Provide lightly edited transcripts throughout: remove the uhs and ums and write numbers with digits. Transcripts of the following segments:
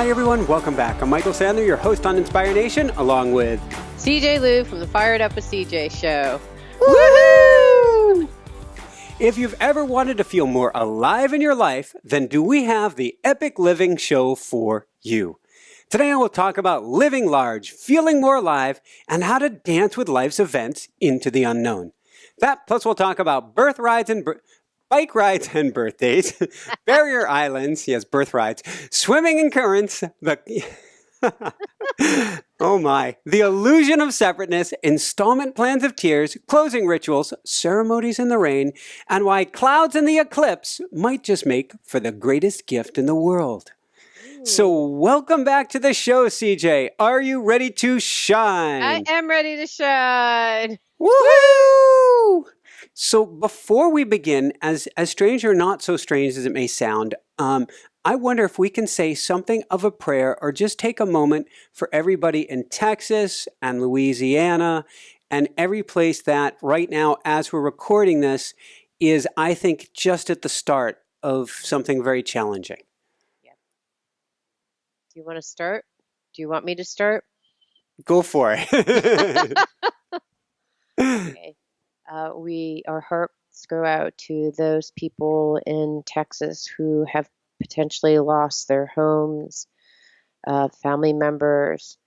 Hi everyone, welcome back. I'm Michael Sandler, your host on Inspire Nation, along with CJ Liu from the Fired Up with CJ show. Woohoo! If you've ever wanted to feel more alive in your life, then do we have the Epic Living Show for you. Today I will talk about living large, feeling more alive, and how to dance with life's events into the unknown. That plus we'll talk about bike rides and birthdays, barrier islands, yes, birth rides, swimming in currents, oh my, the illusion of separateness, installment plans of tears, closing rituals, ceremonies in the rain, and why clouds in the eclipse might just make for the greatest gift in the world. So welcome back to the show, CJ. Are you ready to shine? I am ready to shine. Woohoo! So before we begin, as strange or not so strange as it may sound, I wonder if we can say something of a prayer or just take a moment for everybody in Texas and Louisiana and every place that right now, as we're recording this, is, I think, just at the start of something very challenging. Yeah. Do you want to start? Do you want me to start? Go for it. Okay. Our hearts go out to those people in Texas who have potentially lost their homes, family members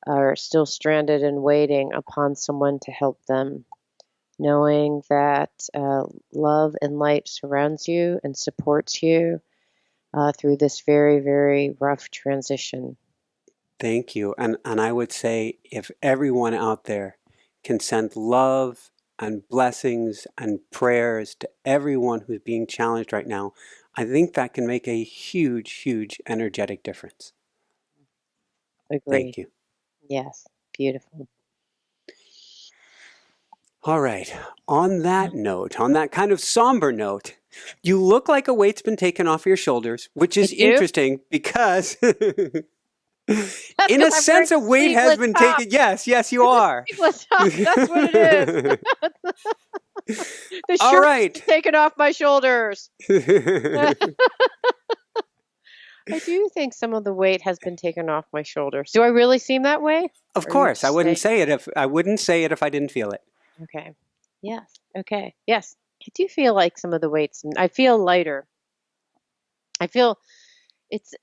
are still stranded and waiting upon someone to help them, knowing that love and light surrounds you and supports you through this very, very rough transition. Thank you. And I would say if everyone out there can send love and blessings and prayers to everyone who's being challenged right now, I think that can make a huge, huge energetic difference. Agreed. Thank you. Yes, beautiful. All right. On that note, on that kind of somber note, you look like a weight's been taken off your shoulders, which is interesting because in a sense a weight has been taken. Yes, you are. That's what it is. The All right. taken off my shoulders. I do think some of the weight has been taken off my shoulders. Do I really seem that way? Of course, I wouldn't say it if I didn't feel it. Okay. Yes. Okay. Yes. I do feel like some of the weights. I feel lighter. I feel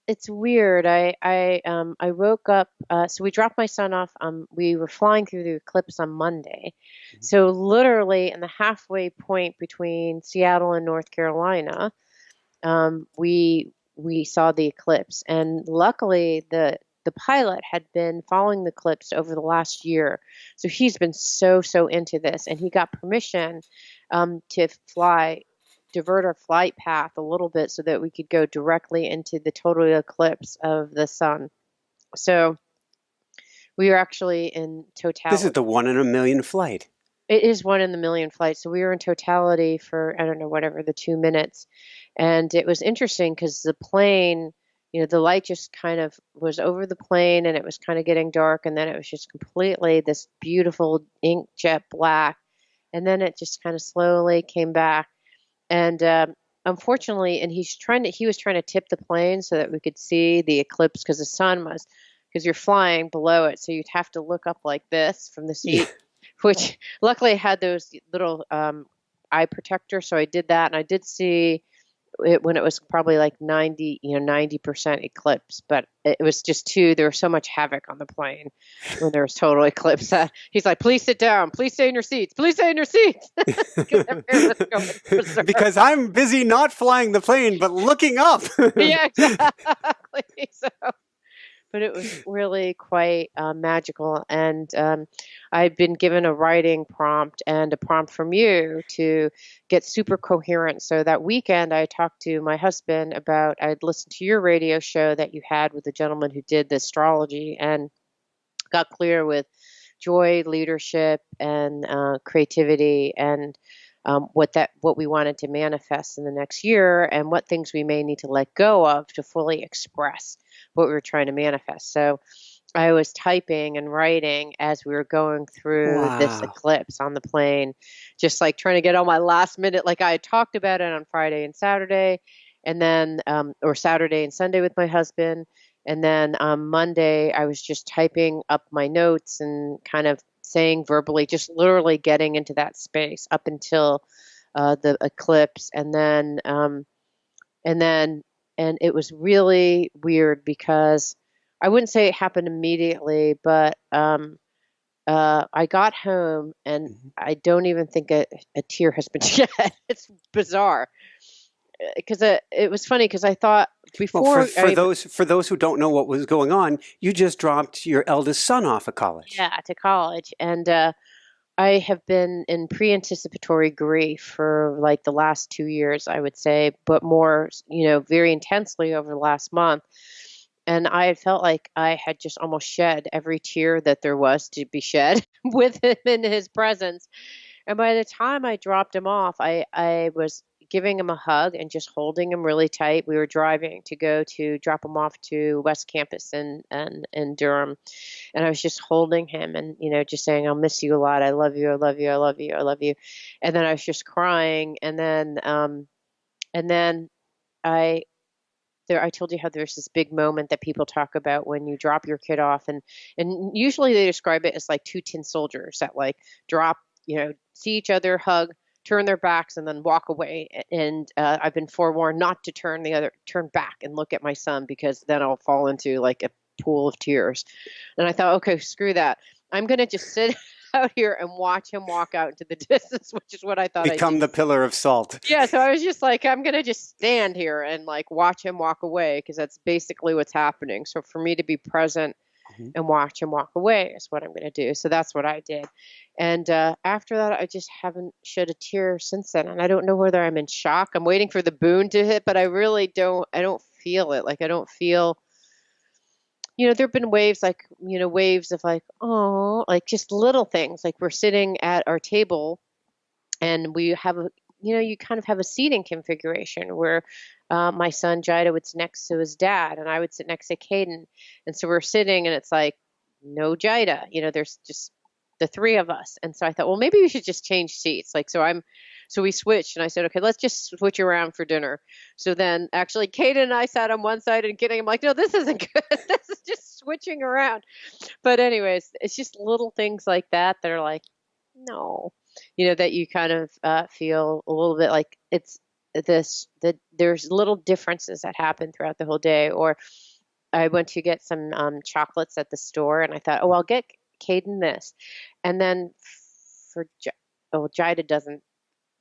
it's weird. I woke up. So we dropped my son off. We were flying through the eclipse on Monday. Mm-hmm. So literally in the halfway point between Seattle and North Carolina, we saw the eclipse, and luckily the pilot had been following the eclipse over the last year, so he's been so into this, and he got permission to divert our flight path a little bit so that we could go directly into the total eclipse of the sun. So we were actually in totality. This is the 1 in a million flight. It is 1 in a million flight. So we were in totality for, I don't know, whatever, the 2 minutes. And it was interesting because the plane, the light just kind of was over the plane and it was kind of getting dark. And then it was just completely this beautiful ink jet black. And then it just kind of slowly came back. And unfortunately, and he was trying to tip the plane so that we could see the eclipse because you're flying below it. So you'd have to look up like this from the seat. Which luckily I had those little eye protectors, so I did that, and I did see it when it was probably like 90% eclipse, but it was just there was so much havoc on the plane when there was total eclipse. He's like, "Please sit down. Please stay in your seats. Please stay in your seats." Because I'm busy not flying the plane, but looking up. Yeah, exactly. But it was really quite magical. And I'd been given a writing prompt and a prompt from you to get super coherent. So that weekend, I talked to my husband about, I'd listened to your radio show that you had with the gentleman who did the astrology and got clear with joy, leadership, and creativity, and what we wanted to manifest in the next year, and what things we may need to let go of to fully express what we were trying to manifest. So I was typing and writing as we were going through this eclipse on the plane, just like trying to get all my last minute, like I had talked about it on Friday and Saturday, and then or Saturday and Sunday with my husband. And then Monday, I was just typing up my notes and kind of saying verbally, just literally getting into that space up until the eclipse. And then, and it was really weird because I wouldn't say it happened immediately, but I got home and Mhm. I don't even think a tear has been shed. It's bizarre because it was funny because I thought Well, before I even, for those who don't know what was going on, you just dropped your eldest son off of college. yeah, to college, and I have been in pre-anticipatory grief for like the last 2 years, I would say, but more, very intensely over the last month. And I had felt like I had just almost shed every tear that there was to be shed with him in his presence. And by the time I dropped him off, I was giving him a hug and just holding him really tight. We were driving to go to drop him off to West Campus in Durham. And I was just holding him and, just saying, I'll miss you a lot. I love you. I love you. I love you. I love you. And then I was just crying. And then I, I told you how there's this big moment that people talk about when you drop your kid off, and usually they describe it as like two tin soldiers that like drop, see each other, hug, turn their backs, and then walk away. And I've been forewarned not to turn back and look at my son because then I'll fall into like a pool of tears. And I thought, okay, screw that. I'm gonna just sit out here and watch him walk out into the distance, which is what I thought I'd do. Become the pillar of salt. Yeah, so I was just like, I'm gonna just stand here and like watch him walk away because that's basically what's happening. So for me to be present Mhm. and watch him walk away is what I'm gonna do. So that's what I did. And after that, I just haven't shed a tear since then. And I don't know whether I'm in shock. I'm waiting for the boon to hit, but I really don't. I don't feel it. Like I don't feel. There have been waves like, waves of like, oh, like just little things. Like we're sitting at our table and we have you kind of have a seating configuration where my son Jida would sit next to his dad and I would sit next to Caden. And so we're sitting and it's like, no Jida, there's just the three of us. And so I thought, well, maybe we should just change seats. So we switched and I said, okay, let's just switch around for dinner. So then actually Caden and I sat on one side and getting, I'm like, no, this isn't good. This is just switching around. But anyways, it's just little things like that are like, no, that you kind of feel a little bit like it's this, that there's little differences that happen throughout the whole day. Or I went to get some chocolates at the store and I thought, oh, I'll get Caden this. And then for,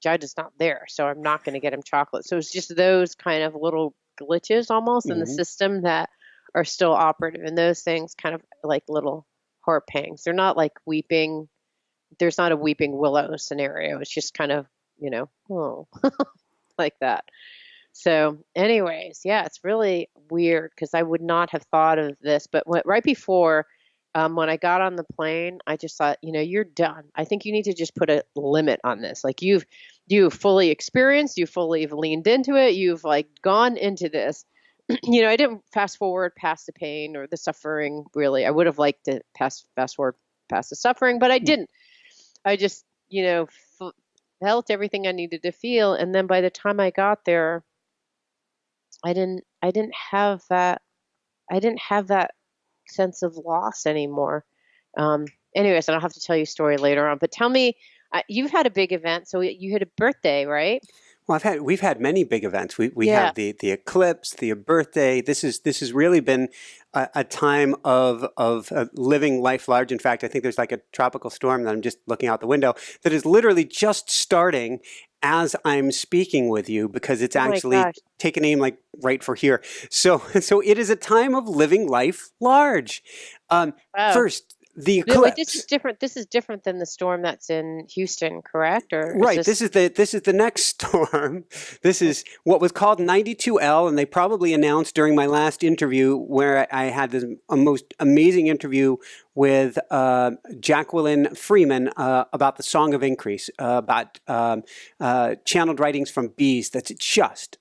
Jida's not there, so I'm not going to get him chocolate. So it's just those kind of little glitches almost in the Mhm. system that are still operative. And those things kind of like little heart pangs. They're not like weeping. There's not a weeping willow scenario. It's just kind of, oh, like that. So, anyways, yeah, it's really weird because I would not have thought of this. But right before, when I got on the plane, I just thought, you're done. I think you need to just put a limit on this. Like you've fully experienced, you fully have leaned into it, you've like gone into this. I didn't fast forward past the pain or the suffering. Really, I would have liked to fast forward past the suffering, but I didn't. I just, felt everything I needed to feel, and then by the time I got there, I didn't have that. I didn't have that sense of loss anymore. Um, anyways, and I'll have to tell you a story later on. But tell me, you've had a big event, so you had a birthday, right? Well, we've had many big events. We Yeah. have the eclipse, the birthday. This has really been a time of living life large. In fact, I think there's like a tropical storm that I'm just looking out the window that is literally just starting as I'm speaking with you because it's Oh my actually gosh. taken aim like right for here. So it is a time of living life large. Oh. First, the No, wait, this is eclipse. different. This is different than the storm that's in Houston, correct? Or is Right. this? This is the next storm. This is what was called 92L, and they probably announced during my last interview where I had this a most amazing interview with Jacqueline Freeman about the Song of Increase, about channeled writings from bees. That's just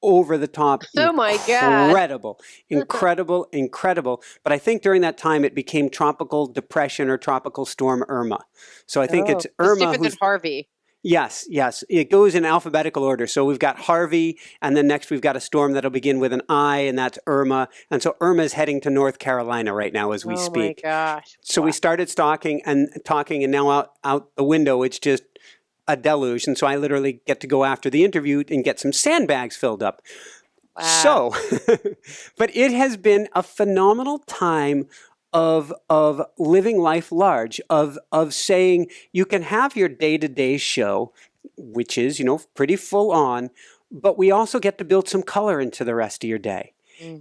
over the top, Oh my God. incredible, incredible, incredible. But I think during that time it became tropical depression or tropical storm Irma. So I think Oh, it's it's Irma different than who's Harvey. Yes, yes. It goes in alphabetical order. So we've got Harvey, and then next we've got a storm that'll begin with an I, and that's Irma. And so Irma is heading to North Carolina right now as we Oh my speak. gosh. So Wow. we started stalking and talking, and now out the window, it's just a deluge. And so I literally get to go after the interview and get some sandbags filled up. Wow. So, but it has been a phenomenal time of living life large, of saying you can have your day-to-day show, which is, pretty full on, but we also get to build some color into the rest of your day. Hmm.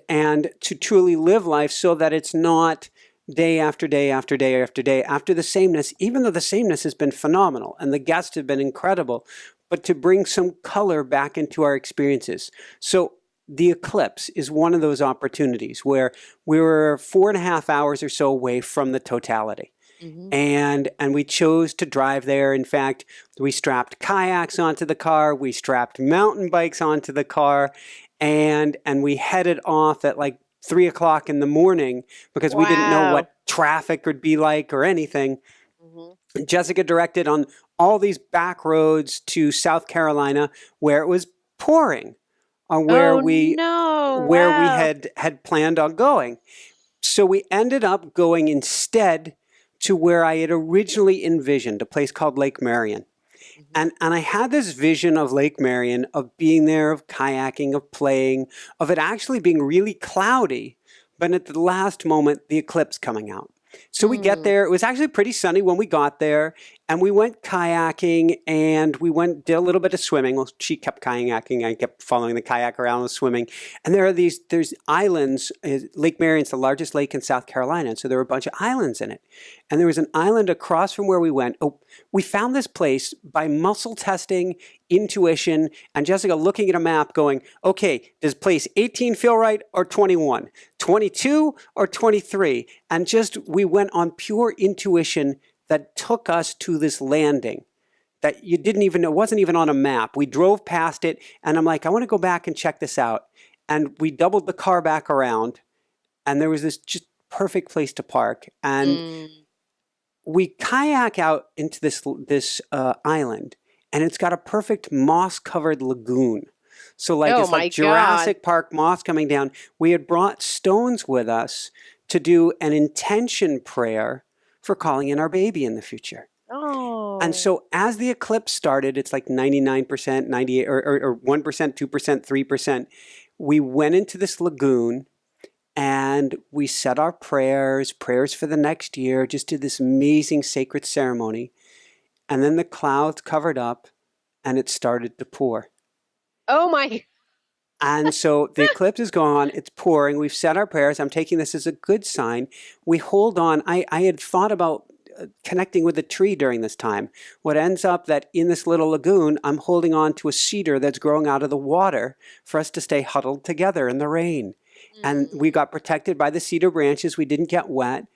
And to truly live life so that it's not day after day after day after day after the sameness, even though the sameness has been phenomenal and the guests have been incredible, but to bring some color back into our experiences. So the eclipse is one of those opportunities where we were 4.5 hours or so away from the totality. Hmm. And we chose to drive there. In fact, we strapped kayaks onto the car, we strapped mountain bikes onto the car, and we headed off at like 3 o'clock in the morning because we didn't know Wow. what traffic would be like or anything. Hmm. Jessica directed on all these back roads to South Carolina where it was pouring, on Oh no. where we Wow. had planned on going. So we ended up going instead to where I had originally envisioned, a place called Lake Marion. Hmm. And I had this vision of Lake Marion, of being there, of kayaking, of playing, of it actually being really cloudy, but at the last moment, the eclipse coming out. So we get Mm. there. It was actually pretty sunny when we got there, and we went kayaking, and did a little bit of swimming. Well, she kept kayaking. I kept following the kayak around and swimming. And there's islands. Lake Marion's the largest lake in South Carolina, and so there were a bunch of islands in it. And there was an island across from where we went. Oh, we found this place by muscle testing, intuition, and Jessica looking at a map going, okay, does place 18 feel right or 21? 22 or 23? And just we went on pure intuition that took us to this landing that you didn't even know, it wasn't even on a map. We drove past it, and I'm like, I want to go back and check this out. And we doubled the car back around, and there was this just perfect place to park. And Mm. we kayak out into this island, and it's got a perfect moss-covered lagoon. So like Oh it's like my God. Jurassic Park moss coming down. We had brought stones with us to do an intention prayer for calling in our baby in the future. And Oh. so as the eclipse started, it's like 99%, 98, or 1%, 2%, 3%. We went into this lagoon and we said our prayers for the next year, just did this amazing sacred ceremony. And then the clouds covered up and it started to pour. Oh my. And so the eclipse is gone, it's pouring, we've said our prayers. I'm taking this as a good sign. We hold on. I had thought about connecting with a tree during this time. What ends up that in this little lagoon, I'm holding on to a cedar that's growing out of the water for us to stay huddled together in the rain. And we Mm. got protected by the cedar branches. We didn't get wet.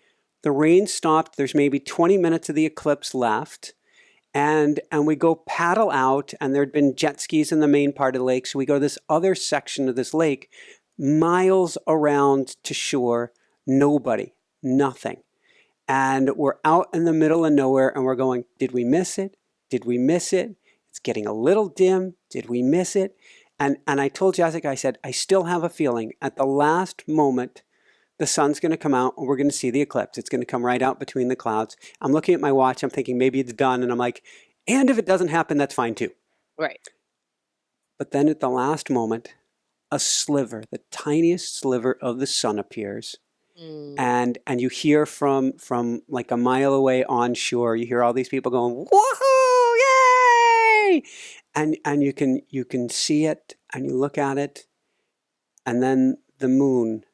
The rain stopped. There's maybe 20 minutes of the eclipse left. And we go paddle out, and there'd been jet skis in the main part of the lake. So we go to this other section of this lake, miles around to shore, nobody, nothing. And we're out in the middle of nowhere, and we're going, did we miss it? Did we miss it? It's getting a little dim. Did we miss it? And I told Jessica, I said, I still have a feeling at the last moment the sun's going to come out and we're going to see the eclipse. It's going to come right out between the clouds. I'm looking at my watch. I'm thinking maybe it's done. And I'm like, and if it doesn't happen, that's fine too. Right. But then at the last moment, a sliver, the tiniest sliver of the sun appears. Mm. And you hear from like a mile away on shore, you hear all these people going, woohoo, yay! And you can see it and you look at it, and then the moon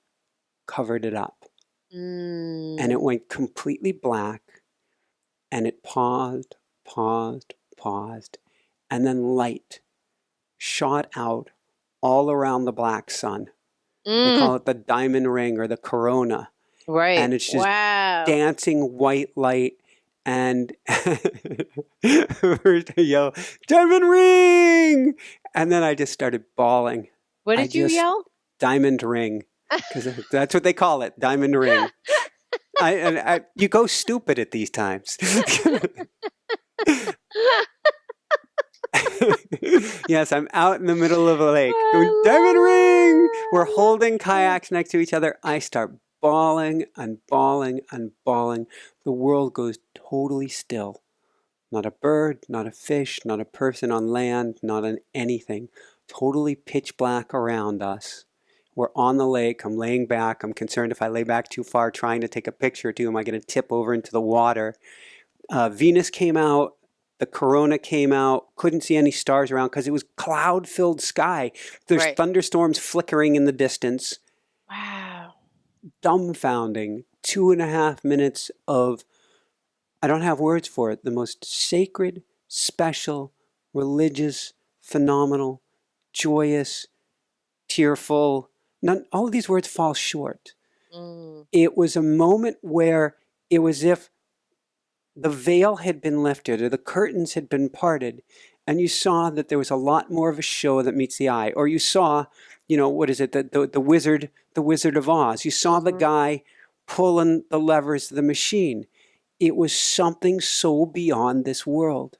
covered it up. And it Mm. went completely black, and it paused, and then light shot out all around the black sun. They Mm. call it the diamond ring or the corona. Right. And it's just Wow. dancing white light. And first I yell, diamond ring! And then I just started bawling. What I did you just, yell? diamond ring. Because that's what they call it, diamond ring. You go stupid at these times. Yes, I'm out in the middle of a lake going, Diamond Ring! We're I holding love kayaks next to each other. I start bawling and bawling and bawling. The world goes totally still. Not a bird, not a fish, not a person on land, not an anything. Totally pitch black around us. We're on the lake. I'm laying back. I'm concerned if I lay back too far trying to take a picture or two, am I going to tip over into the water? Venus came out. The corona came out. Couldn't see any stars around because it was cloud-filled sky. There's Right. thunderstorms flickering in the distance. Wow. Dumbfounding. 2.5 minutes of, I don't have words for it, the most sacred, special, religious, phenomenal, joyous, tearful. None, all of these words fall short. Mm. It was a moment where it was as if the veil had been lifted or the curtains had been parted, and you saw that there was a lot more of a show that meets the eye. Or you saw, what is it, the Wizard of Oz. You saw the Mm-hmm. guy pulling the levers of the machine. It was something so beyond this world.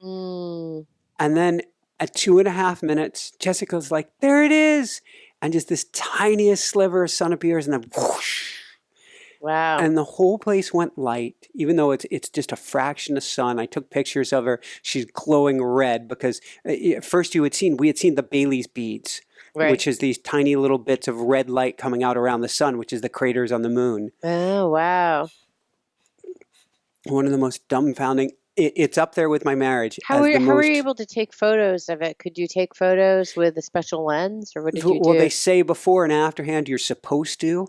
Mm. And then at 2.5 minutes, Jessica's like, there it is. And just this tiniest sliver of sun appears, and then whoosh. Wow. And the whole place went light, even though it's just a fraction of sun. I took pictures of her. She's glowing red because first we had seen the Bailey's beads, Right. which is these tiny little bits of red light coming out around the sun, which is the craters on the moon. Oh, wow. One of the most dumbfounding. It's up there with my marriage How as were the how were most. you able to take photos of it? Could you take photos with a special lens, or what did you Well, do? they say before and afterhand you're supposed to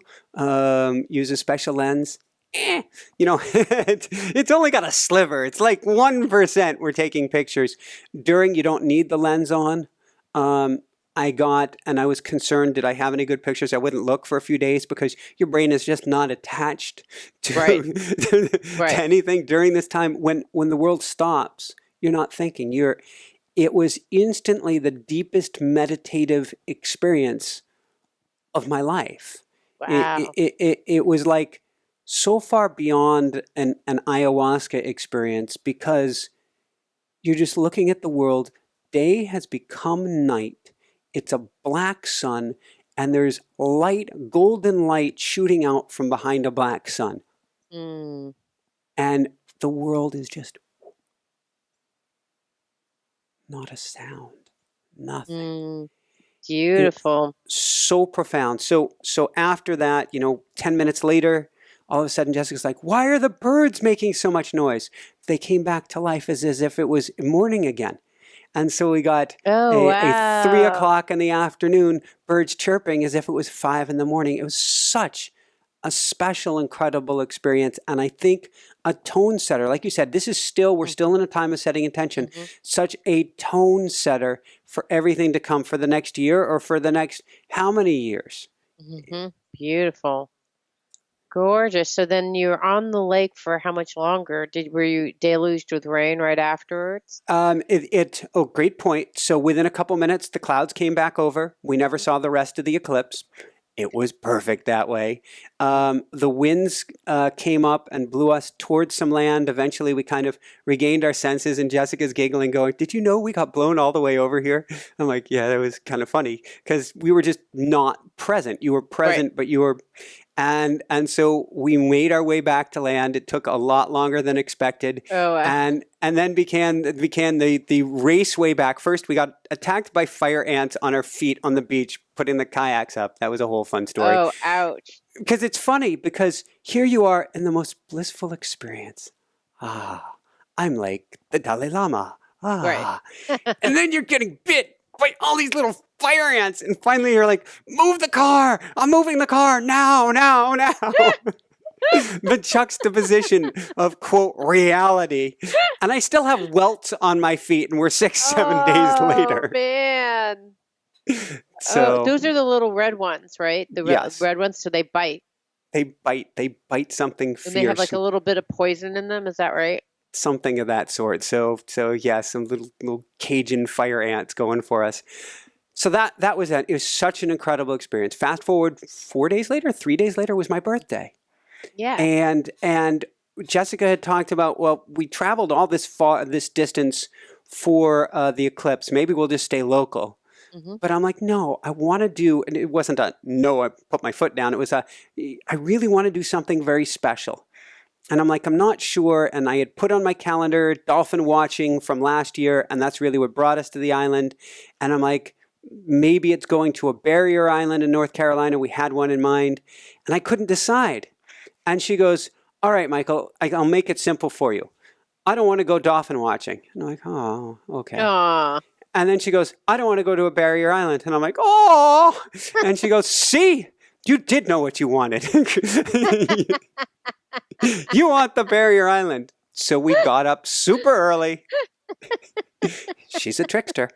use a special lens. It's only got a sliver. It's like 1% we're taking pictures. During, you don't need the lens on. And I was concerned, did I have any good pictures? I wouldn't look for a few days because your brain is just not attached to, Right. to Right. anything during this time. When the world stops, you're not thinking. It was instantly the deepest meditative experience of my life. Wow. It was like so far beyond an ayahuasca experience because you're just looking at the world. Day has become night. It's a black sun, and there's light, golden light shooting out from behind a black sun. Mm. And the world is just not a sound, nothing. Mm. Beautiful. So profound. So after that, 10 minutes later, all of a sudden Jessica's like, why are the birds making so much noise? They came back to life as if it was morning again. And so we got Oh, a 3 wow. o'clock in the afternoon, birds chirping as if it was 5 in the morning. It was such a special, incredible experience. And I think a tone setter, like you said, we're still in a time of setting intention, Mm-hmm. such a tone setter for everything to come for the next year or for the next how many years? Mm-hmm. Beautiful. Gorgeous. So then you were on the lake for how much longer? Were you deluged with rain right afterwards? Great point. So within a couple minutes, the clouds came back over. We never saw the rest of the eclipse. It was perfect that way. The winds came up and blew us towards some land. Eventually, we kind of regained our senses, and Jessica's giggling, going, did you know we got blown all the way over here? I'm like, yeah, that was kind of funny because we were just not present. You were present, Right. but you were... And so we made our way back to land. It took a lot longer than expected. Oh, wow. And then began the race way back. First, we got attacked by fire ants on our feet on the beach, putting the kayaks up. That was a whole fun story. Oh, ouch. Because it's funny, because here you are in the most blissful experience. I'm like the Dalai Lama. Right. And then you're getting bit by all these little fire ants. And finally you're like, move the car. I'm moving the car now. The juxtaposition of, quote, reality. And I still have welts on my feet, and we're 6-7 days later. Oh, man. So those are the little red ones, right? The Yes. red ones, so they bite. they bite something And fierce. they have like a little bit of poison in them, is that right? Something of that sort. So yeah, some little Cajun fire ants going for us. So that was it. It was such an incredible experience. Fast forward 4 days later, 3 days later was my birthday. Yeah. And Jessica had talked about, well, we traveled all this distance for the eclipse. Maybe we'll just stay local. Hmm. But I'm like, no, I want to do, and it wasn't a no, I put my foot down. It was I really want to do something very special. And I'm like, I'm not sure. And I had put on my calendar dolphin watching from last year, and that's really what brought us to the island. And I'm like, maybe it's going to a barrier island in North Carolina. We had one in mind, and I couldn't decide. And she goes, all right, Michael, I'll make it simple for you. I don't want to go dolphin watching. And I'm like, oh, okay. Aw. And then she goes, I don't want to go to a barrier island. And I'm like, oh. And she goes, see, you did know what you wanted. You want the barrier island. So we got up super early. She's a trickster.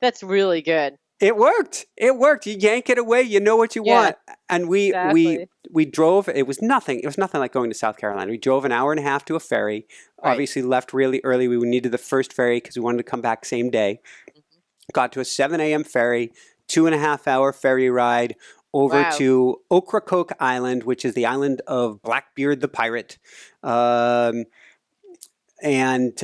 That's really good. It worked. It worked. You yank it away, you know what you Yeah, want. And exactly. we drove. It was nothing like going to South Carolina. We drove an hour and a half to a ferry. Right. Obviously left really early. We needed the first ferry because we wanted to come back same day. Mhm. Got to a 7 a.m. ferry, 2.5 hour ferry ride over Wow. to Ocracoke Island, which is the island of Blackbeard the pirate. And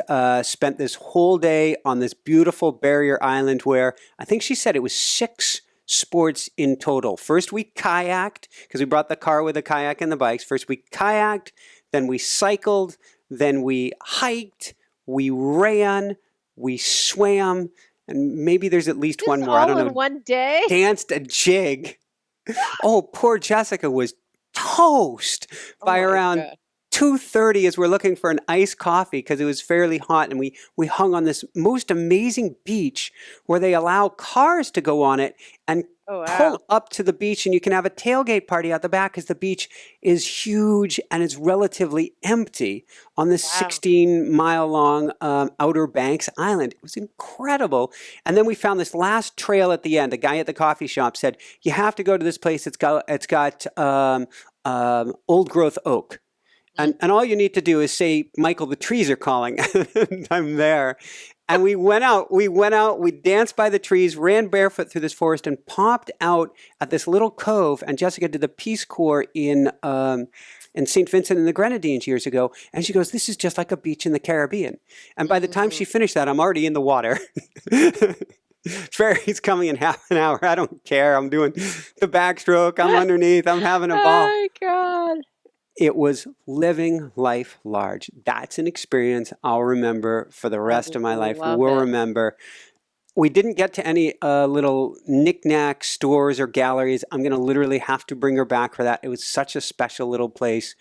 spent this whole day on this beautiful barrier island where I think she said it was 6 sports in total. First we kayaked because we brought the car with the kayak and the bikes. First we kayaked, then we cycled, then we hiked, we ran, we swam, and maybe there's at least This one more. I all don't in know. one day? Danced a jig. Oh, poor Jessica was toast Oh by my around God. 2:30 as we're looking for an iced coffee because it was fairly hot, and we hung on this most amazing beach where they allow cars to go on it and Oh, wow. pull up to the beach, and you can have a tailgate party out the back because the beach is huge and it's relatively empty on this Wow. 16-mile long Outer Banks island. It was incredible. And then we found this last trail at the end. A guy at the coffee shop said, you have to go to this place. It's got old growth oak. And all you need to do is say, Michael, the trees are calling. And I'm there. And we went out, we danced by the trees, ran barefoot through this forest, and popped out at this little cove. And Jessica did the Peace Corps in St. Vincent and the Grenadines years ago. And she goes, this is just like a beach in the Caribbean. And by the time she finished that, I'm already in the water. Ferry's coming in half an hour. I don't care. I'm doing the backstroke. I'm underneath. I'm having a ball. Oh my God. It was living life large. That's an experience I'll remember for the rest of my life. Love We'll it. remember. We didn't get to any little knick-knack stores or galleries. I'm going to literally have to bring her back for that. It was such a special little place.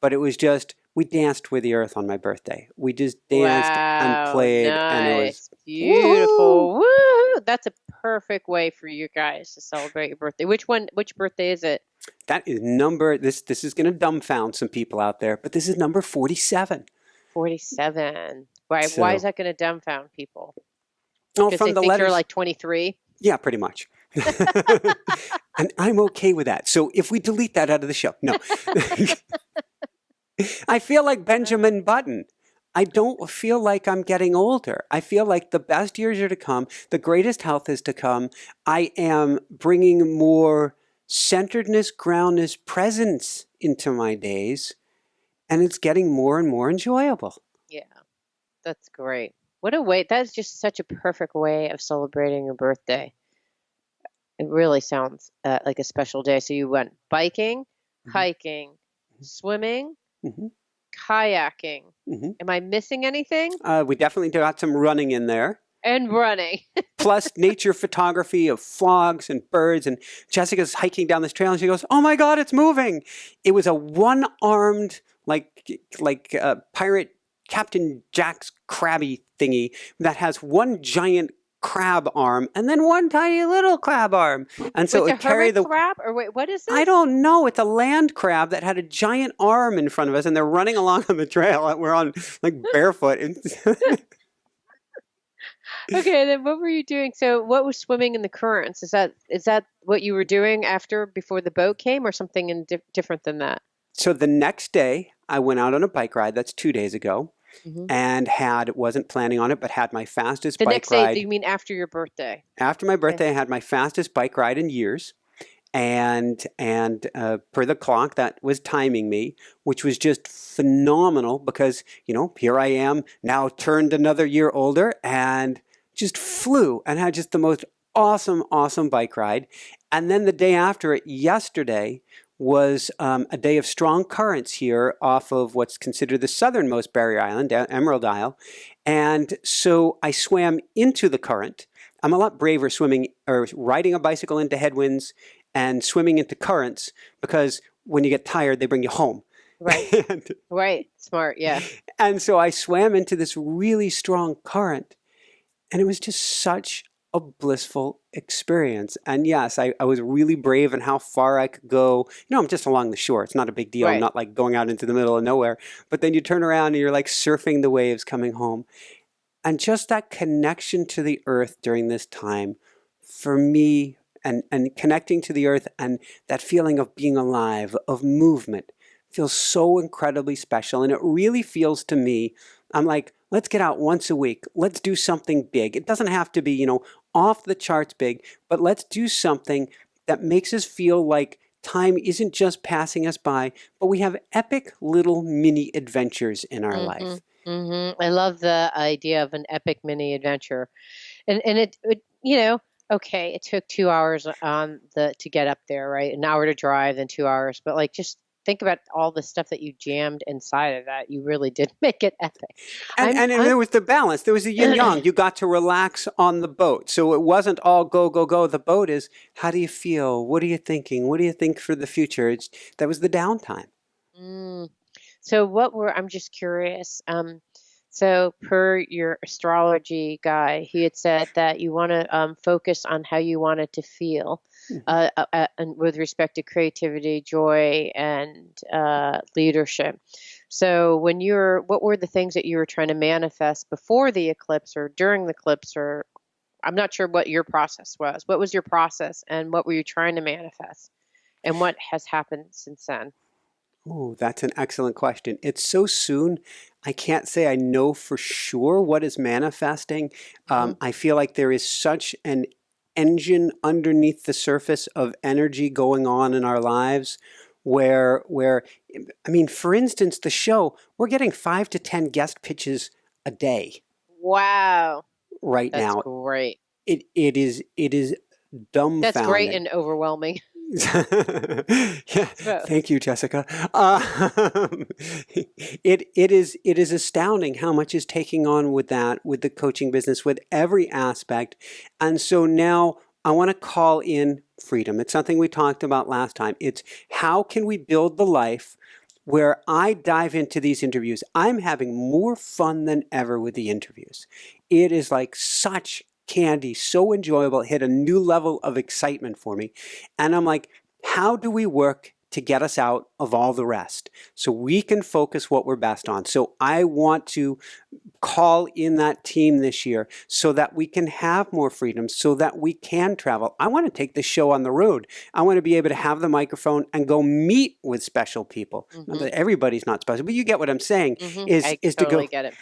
But it was just, we danced with the earth on my birthday. We just danced and Wow, played. And it was, nice. Beautiful. Woo! That's a perfect way for you guys to celebrate your birthday. Which birthday is it? that is this is going to dumbfound some people out there, but this is number 47. 47. Why is So, that going to dumbfound people? oh, Because from they the think you're letters. like 23? Yeah, pretty much. And I'm okay with that. So if we delete that out of the show, no. I feel like Benjamin Button. I don't feel like I'm getting older. I feel like the best years are to come. The greatest health is to come. I am bringing more centeredness, groundness, presence into my days. And it's getting more and more enjoyable. Yeah, that's great. What a way. That's just such a perfect way of celebrating your birthday. It really sounds like a special day. So you went biking, Mhm. hiking, swimming, Mhm. kayaking. Mhm. Am I missing anything? We definitely got some running in there. And running. Plus nature photography of frogs and birds. And Jessica's hiking down this trail and she goes, oh my God, it's moving. It was a one-armed, like pirate Captain Jack's crabby thingy that has one giant crab arm and then one tiny little crab arm. And so With it a carry hermit the... crab? Or wait, what is this? I don't know. It's a land crab that had a giant arm in front of us, and they're running along on the trail. And we're on like barefoot. Okay, then what were you doing? So what was swimming in the currents? Is that what you were doing before the boat came, or something different than that? So the next day, I went out on a bike ride. That's 2 days ago. Mhm. And wasn't planning on it, but had my fastest The bike next day, ride. you mean after your birthday? After my Okay. birthday, I had my fastest bike ride in years. and per the clock that was timing me, which was just phenomenal because, here I am now turned another year older and just flew and had just the most awesome bike ride. And then the day after it, yesterday, was a day of strong currents here off of what's considered the southernmost barrier island, Emerald Isle. And so I swam into the current. I'm a lot braver swimming or riding a bicycle into headwinds and swimming into currents because when you get tired, they bring you home. Right. and, Right. Smart. Yeah. and so I swam into this really strong current, and it was just such a blissful experience. And yes, I was really brave in how far I could go. I'm just along the shore. It's not a big deal. I'm Right. not like going out into the middle of nowhere. But then you turn around and you're like surfing the waves coming home. And just that connection to the earth during this time, for me, and connecting to the earth and that feeling of being alive, of movement, feels so incredibly special. And it really feels to me, I'm like, let's get out once a week. Let's do something big. It doesn't have to be, off the charts big, but let's do something that makes us feel like time isn't just passing us by, but we have epic little mini adventures in our life. I love the idea of an epic mini adventure, and okay, it took 2 hours to get up there, right? An hour to drive, then 2 hours, but like just think about all the stuff that you jammed inside of that. You really did make it epic. And there was the balance. There was the yin yang. You got to relax on the boat. So it wasn't all go, go, go. The boat is, how do you feel? What are you thinking? What do you think for the future? That was the downtime. So I'm just curious. So per your astrology guy, he had said that you want to focus on how you want it to feel, and with respect to creativity, joy, and leadership. So what were the things that you were trying to manifest before the eclipse or during the eclipse, or I'm not sure what your process was. What was your process, and what were you trying to manifest, and what has happened since then? Oh, that's an excellent question. It's so soon. I can't say I know for sure what is manifesting. I feel like there is such an engine underneath the surface of energy going on in our lives where I mean, for instance, the show, we're getting 5 to 10 guest pitches a day Wow, right that's now. great. It is That's great dumbfounding. and overwhelming. Yeah, Both. thank you, Jessica. It is astounding how much is taking on with the coaching business, with every aspect. And so now I want to call in freedom. It's something we talked about last time. It's how can we build the life where I dive into these interviews. I'm having more fun than ever with the interviews. It is like such candy, so enjoyable. It hit a new level of excitement for me. And I'm like, how do we work to get us out of all the rest so we can focus what we're best on? So I want to call in that team this year so that we can have more freedom, so that we can travel. I want to take this show on the road. I want to be able to have the microphone and go meet with special people. Not that everybody's not special, but you get what I'm saying, is I to go totally get it.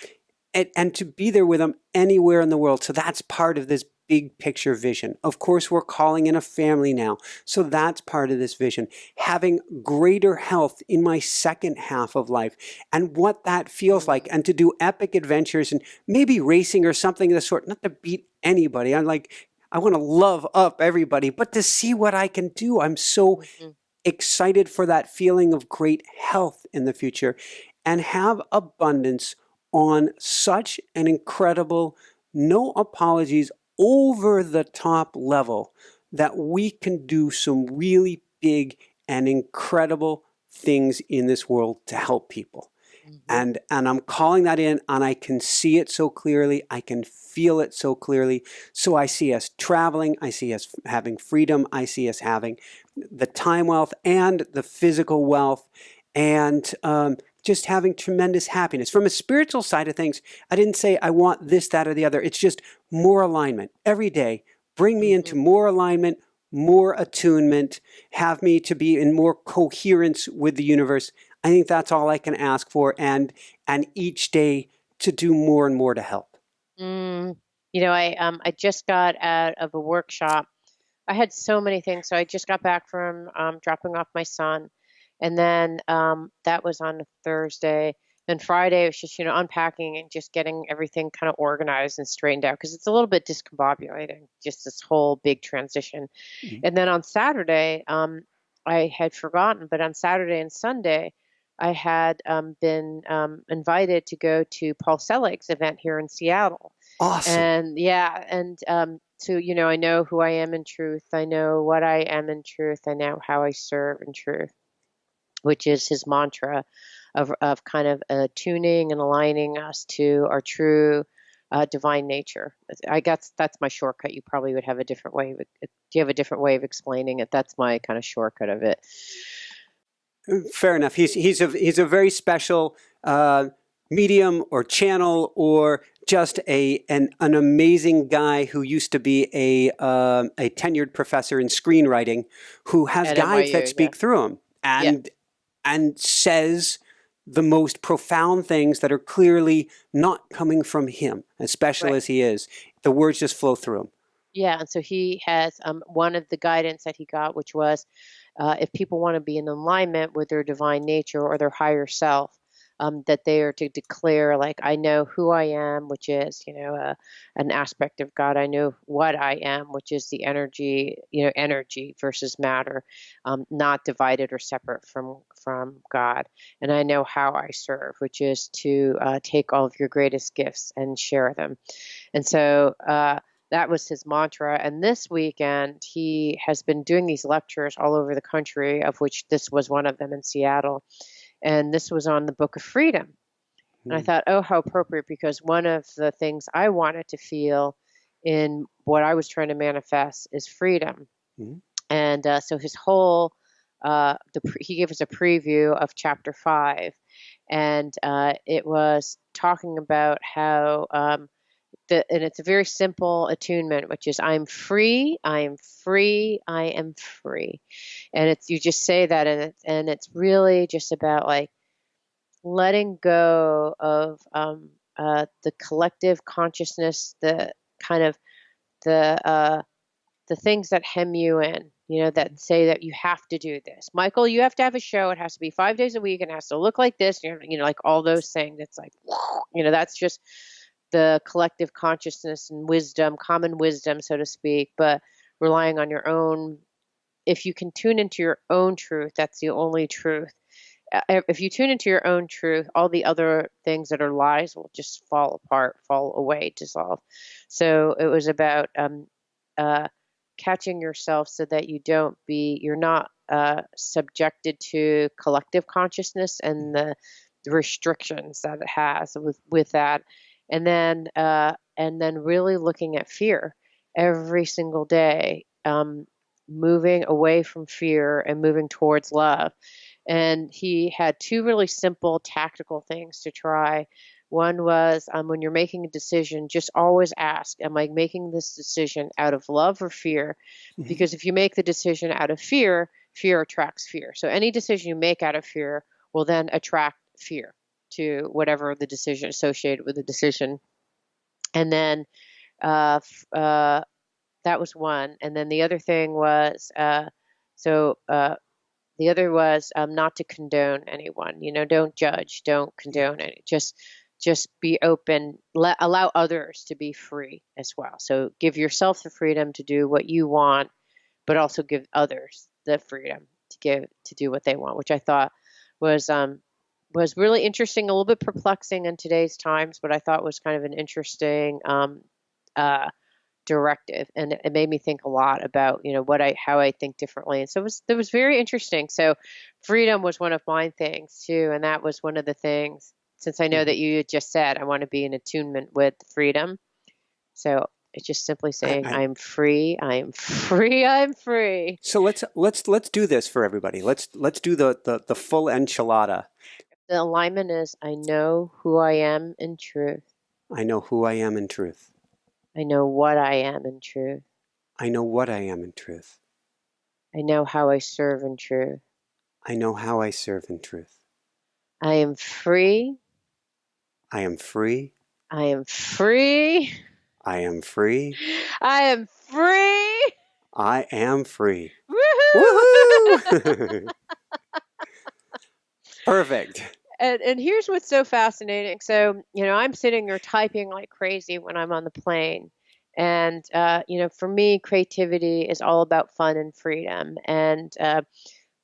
and to be there with them anywhere in the world. So that's part of this big picture vision. Of course, we're calling in a family now. So that's part of this vision. Having greater health in my second half of life and what that feels like, and to do epic adventures and maybe racing or something of the sort, not to beat anybody. I want to love up everybody, but to see what I can do. I'm so excited for that feeling of great health in the future and have abundance on such an incredible, no apologies, over the top level that we can do some really big and incredible things in this world to help people. And I'm calling that in, and I can see it so clearly. I can feel it so clearly. So I see us traveling. I see us having freedom. I see us having the time wealth and the physical wealth, and just having tremendous happiness. From a spiritual side of things, I didn't say I want this, that, or the other. It's just more alignment every day. Bring me into more alignment, more attunement, have me to be in more coherence with the universe. I think that's all I can ask for, and each day to do more and more to help. I just got out of a workshop. I had so many things. So I just got back from dropping off my son, and then that was on a Thursday. And Friday was just, unpacking and just getting everything kind of organized and straightened out because it's a little bit discombobulating, just this whole big transition. Mhm. And then on Saturday, I had forgotten, but on Saturday and Sunday, I had been invited to go to Paul Selig's event here in Seattle. Awesome. And yeah, and so, I know who I am in truth. I know what I am in truth. I know how I serve in truth, which is his mantra of kind of tuning and aligning us to our true divine nature. I guess that's my shortcut. You probably would have a different way. Do you have a different way of explaining it? That's my kind of shortcut of it. Fair enough. He's a very special medium or channel or just an amazing guy who used to be a tenured professor in screenwriting who has At guides that NYU, yeah. speak through him Yeah, and says the most profound things that are clearly not coming from him, as special right. as he is. The words just flow through him. Yeah, and so he has one of the guidance that he got, which was if people want to be in alignment with their divine nature or their higher self, that they are to declare, like, I know who I am, which is, an aspect of God. I know what I am, which is the energy, energy versus matter, not divided or separate from God. And I know how I serve, which is to take all of your greatest gifts and share them. And so that was his mantra. And this weekend, he has been doing these lectures all over the country, of which this was one of them in Seattle. And this was on the Book of Freedom. And I Mm. thought, oh, how appropriate, because one of the things I wanted to feel in what I was trying to manifest is freedom. Mm. And so his whole, he gave us a preview of chapter 5. And it was talking about how and it's a very simple attunement, which is I'm free, I am free, I am free. And it's you just say that, and it's really just about like letting go of the collective consciousness, the kind of the the things that hem you in, that say that you have to do this. Michael, you have to have a show. It has to be 5 days a week and it has to look like this. Like all those things. It's like, that's just the collective consciousness and wisdom, common wisdom, so to speak, but relying on your own. If you can tune into your own truth, that's the only truth. If you tune into your own truth, all the other things that are lies will just fall apart, fall away, dissolve. So it was about catching yourself so that you're not subjected to collective consciousness and the restrictions that it has with that, and then really looking at fear every single day, moving away from fear and moving towards love. And he had two really simple tactical things to try. One was when you're making a decision, just always ask, am I making this decision out of love or fear? Mhm. Because if you make the decision out of fear, fear attracts fear. So any decision you make out of fear will then attract fear to whatever the decision associated with the decision. And then uh, that was one. And then the other thing was so the other was not to condone anyone. Don't judge, don't Yeah. condone any. Just be open. Allow others to be free as well. So give yourself the freedom to do what you want, but also give others the freedom to do what they want, which I thought was was really interesting, a little bit perplexing in today's times, but I thought was kind of an interesting uh, directive, and it made me think a lot about how I think differently. And so it was very interesting. So freedom was one of my things too, and that was one of the things. Since I know Mhm. that you had just said I want to be in attunement with freedom, so it's just simply saying I, I'm free, I am free, I'm free. So let's do this for everybody. Let's do the full enchilada. The alignment is I know who I am in truth. I know who I am in truth. I know what I am in truth. I know what I am in truth. I know how I serve in truth. I know how I serve in truth. I am free. I am free. I am free. I am free. I am free. I am free. Woohoo! Woohoo! Perfect. And here's what's so fascinating. So, I'm sitting there typing like crazy when I'm on the plane. And, for me, creativity is all about fun and freedom. And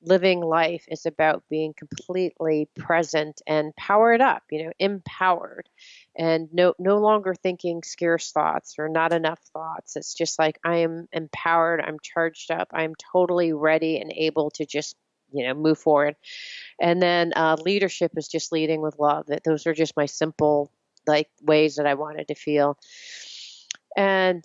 living life is about being completely present and powered up, empowered, and no longer thinking scarce thoughts or not enough thoughts. It's just like I am empowered, I'm charged up, I'm totally ready and able to just, move forward. And then leadership is just leading with love. Those are just my simple like ways that I wanted to feel. And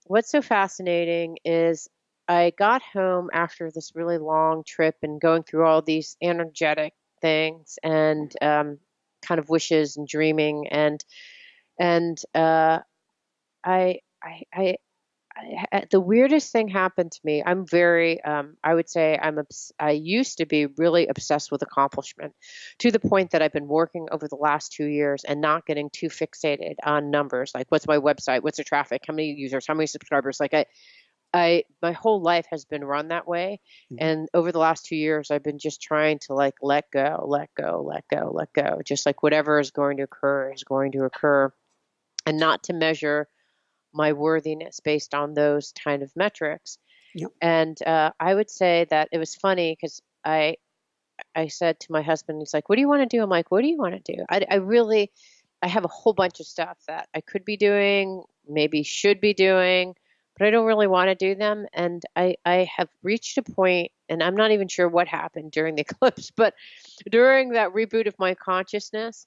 what's so fascinating is I got home after this really long trip and going through all these energetic things and kind of wishes and dreaming and I, I I the weirdest thing happened to me. I'm very, I would say I used to be really obsessed with accomplishment to the point that I've been working over the last 2 years and not getting too fixated on numbers. Like what's my website? What's the traffic? How many users? How many subscribers? Like my whole life has been run that way. Mhm. And over the last 2 years, I've been just trying to like let go, let go, let go, let go. Just like whatever is going to occur is going to occur and not to measure my worthiness based on those kind of metrics. Yep. And I would say that it was funny because I said to my husband, he's like, "What do you want to do?" I'm like, "What do you want to do?" I have a whole bunch of stuff that I could be doing, maybe should be doing, but I don't really want to do them. And I have reached a point, and I'm not even sure what happened during the eclipse, but during that reboot of my consciousness,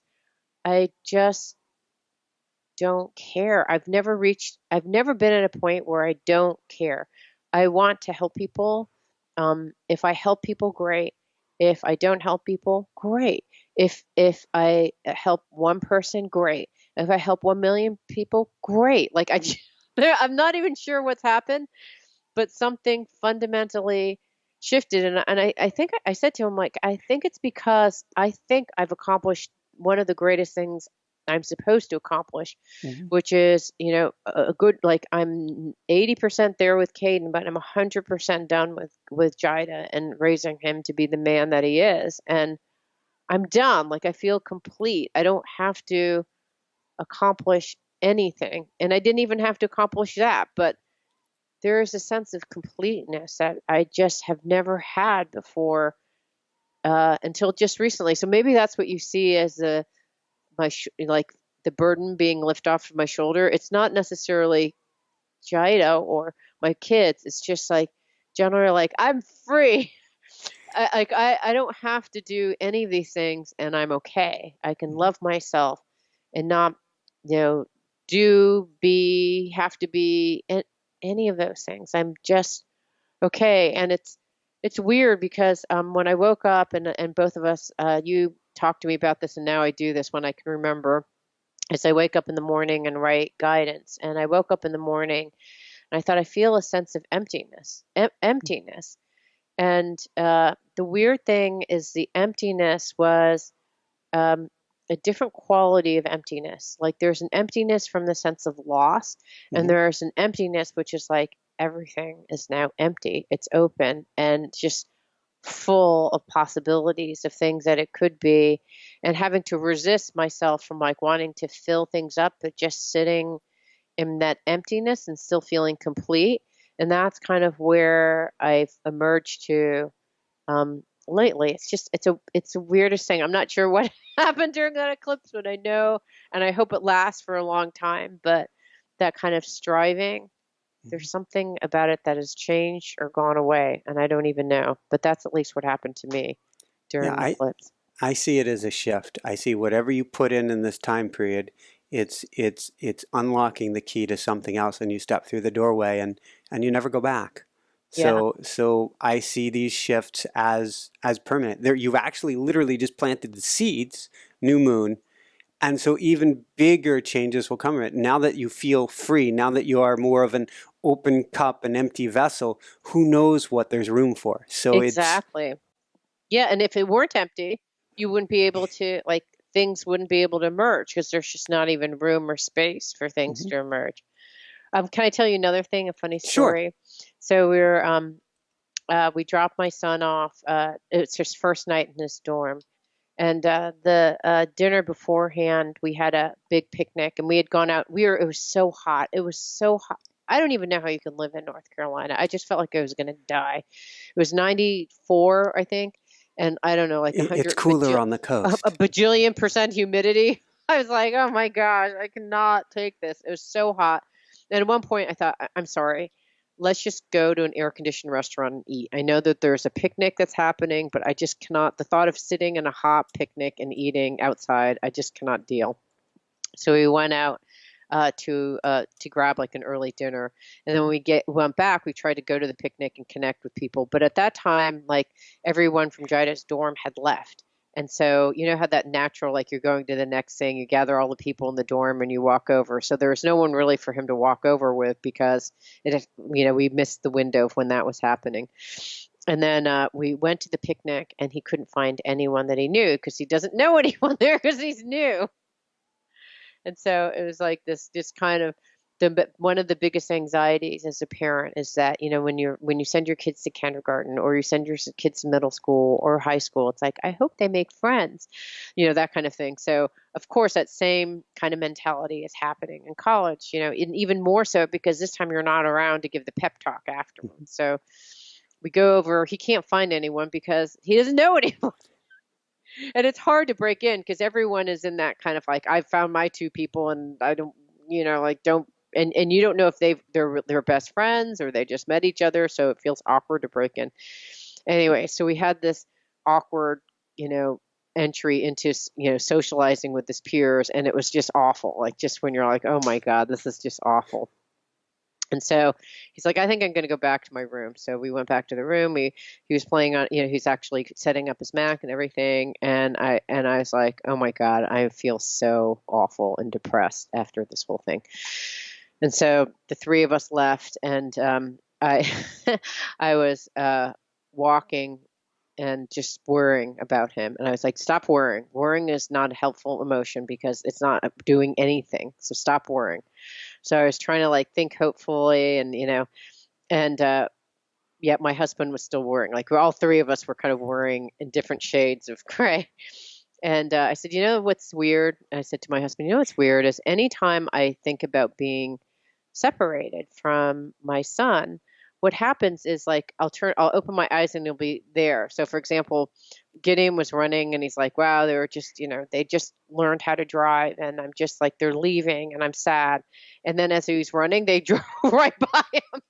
I just don't care. I've never been at a point where I don't care. I want to help people. If I help people, great. If I don't help people, great. If I help one person, great. If I help 1 million people, great. I'm not even sure what's happened, but something fundamentally shifted. And I think I said to him, like, I think it's because I think I've accomplished one of the greatest things I'm supposed to accomplish, Mhm. which is, a good, like I'm 80% there with Caden, but I'm 100% done with Jida and raising him to be the man that he is. And I'm done. Like I feel complete. I don't have to accomplish anything. And I didn't even have to accomplish that, but there is a sense of completeness that I just have never had before until just recently. So maybe that's what you see as like the burden being lifted off of my shoulder. It's not necessarily Jida or my kids. It's just like generally like I'm free. I don't have to do any of these things, and I'm okay. I can love myself and not, you know, have to be any of those things. I'm just okay. And it's weird because when I woke up and both of us, you talked to me about this, and now I do this when I can remember. As I wake up in the morning and write guidance, and I woke up in the morning and I thought I feel a sense of emptiness. And the weird thing is the emptiness was um, a different quality of emptiness. Like there's an emptiness from the sense of loss, and Mhm. there's an emptiness which is like everything is now empty. It's open and just full of possibilities of things that it could be, and having to resist myself from like wanting to fill things up, but just sitting in that emptiness and still feeling complete. And that's kind of where I've emerged to lately. It's the weirdest thing. I'm not sure what happened during that eclipse, but I know, and I hope it lasts for a long time. But that kind of striving, Mhm. there's something about it that has changed or gone away, and I don't even know. But that's at least what happened to me Yeah, during the eclipse. I see it as a shift. I see whatever you put in this time period, it's unlocking the key to something else, and you step through the doorway and you never go back. Yeah, So I see these shifts as permanent. There, you've actually literally just planted the seeds, new moon, and so even bigger changes will come from it. Now that you feel free, now that you are more of an open cup, an empty vessel, who knows what there's room for? So it's exactly. Yeah, and if it weren't empty, you wouldn't be able to like things wouldn't be able to merge because there's just not even room or space for things Mhm. to emerge. Can I tell you another thing, a funny Sure. story? So we dropped my son off. It's his first night in his dorm. And the dinner beforehand, we had a big picnic, and we had gone out. It was so hot. It was so hot. I don't even know how you can live in North Carolina. I just felt like I was going to die. It was 94, I think, and I don't know, like It's cooler on the a coast. bajillion percent humidity. I was like, oh my gosh, I cannot take this. It was so hot. And at one point, I thought, I'm sorry, let's just go to an air conditioned restaurant and eat. I know that there's a picnic that's happening, but I just cannot. The thought of sitting in a hot picnic and eating outside, I just cannot deal. So we went out to grab like an early dinner, and then when went back, we tried to go to the picnic and connect with people. But at that time, like everyone from Jaida's dorm had left. And so, you know how that natural, like you're going to the next thing, you gather all the people in the dorm and you walk over. So there was no one really for him to walk over with because we missed the window of when that was happening. And then we went to the picnic and he couldn't find anyone that he knew because he doesn't know anyone there because he's new. And so it was like this just kind of one of the biggest anxieties as a parent is that, when you send your kids to kindergarten or you send your kids to middle school or high school, it's like, I hope they make friends, that kind of thing. So of course that same kind of mentality is happening in college, and even more so because this time you're not around to give the pep talk afterwards. So we go over, he can't find anyone because he doesn't know anyone. And it's hard to break in because everyone is in that kind of like, I've found my two people and I don't, don't, and you don't know if they're best friends or they just met each other. So it feels awkward to break in. Anyway, so we had this awkward, entry into, socializing with his peers, and it was just awful. Like just when you're like, oh my God, this is just awful. And so he's like, I think I'm going to go back to my room. So we went back to the room. He was playing on, he's actually setting up his Mac and everything. And I was like, oh my God, I feel so awful and depressed after this whole thing. And so the three of us left, and I I was walking and just worrying about him. And I was like, stop worrying. Worrying is not a helpful emotion because it's not doing anything. So stop worrying. So I was trying to like think hopefully and, and yet my husband was still worrying. Like all three of us were kind of worrying in different shades of gray. And I said, what's weird? And I said to my husband, what's weird is anytime I think about being separated from my son, what happens is like I'll open my eyes and he'll be there. So for example, Gideon was running and he's like, wow, they were just, they just learned how to drive and I'm just like, they're leaving and I'm sad. And then as he was running, they drove right by him.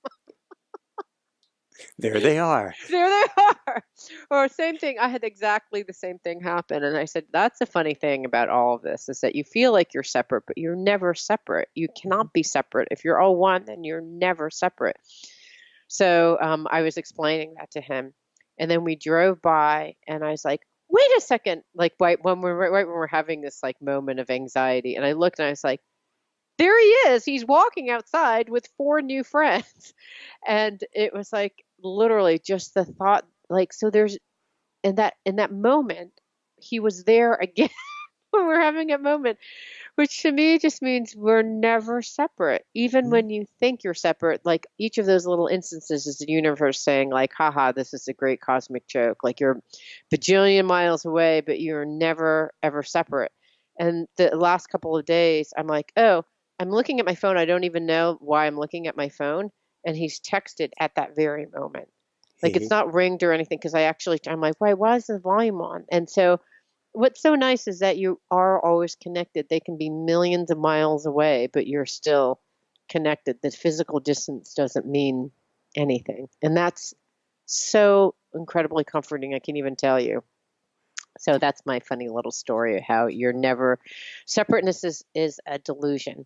There they are. There they are. Or same thing. I had exactly the same thing happen. And I said, that's the funny thing about all of this is that you feel like you're separate, but you're never separate. You cannot be separate. If you're all one, then you're never separate. So I was explaining that to him. And then we drove by and I was like, wait a second. Like when we're having this like moment of anxiety. And I looked and I was like, there he is. He's walking outside with 4 new friends. And it was like literally just the thought, like, so there's in that moment, he was there again when we're having a moment, which to me just means we're never separate. Even when you think you're separate, like each of those little instances is the universe saying like, haha, this is a great cosmic joke. Like you're bajillion miles away, but you're never ever separate. And the last couple of days, I'm like, oh, I'm looking at my phone. I don't even know why I'm looking at my phone. And he's texted at that very moment. Like it's not ringed or anything because I'm like, why is the volume on? And so what's so nice is that you are always connected. They can be millions of miles away, but you're still connected. The physical distance doesn't mean anything. And that's so incredibly comforting. I can't even tell you. So that's my funny little story of how you're never separateness is a delusion.